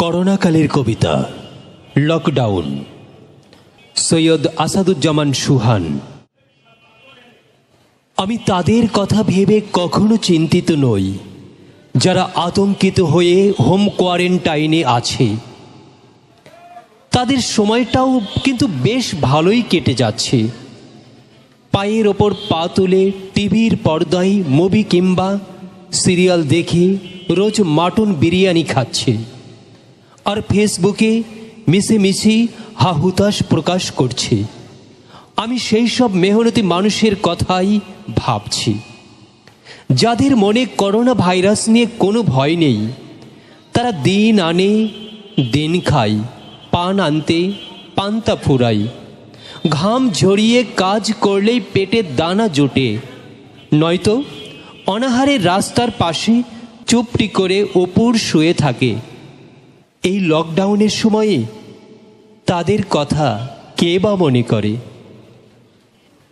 করোনাকালের কবিতা lockdown, Syed Asaduzzaman সুহান। আমি তাদের কথা ভেবে কখনো চিন্তিত নই যারা আতঙ্কিত হয়ে হোম কোয়ারেন্টাইনে আছে। তাদের সময়টাও কিন্তু বেশ ভালোই কেটে যাচ্ছে। পায়ের ওপর পা তুলে টিভির পর্দায় মুভি কিংবা সিরিয়াল দেখে রোজ মাটন বিরিয়ানি খাচ্ছে, আর ফেসবুকে মিশিমিশি হাহুতাশ প্রকাশ করছে। আমি সেই সব মেহনতি মানুষের কথাই ভাবছি যাদের মনে করোনা ভাইরাস নিয়ে কোনো ভয় নেই। তারা দিন আনে দিন খায়, পান আনতে পান্তা ফুরায়, ঘাম ঝরিয়ে কাজ করলেই পেটে দানা জোটে, নয়তো অনাহারে রাস্তার পাশে চুপটি করে ওপর শুয়ে থাকে। এই লকডাউনের সময়ে তাদের কথা কে বা মনে করে?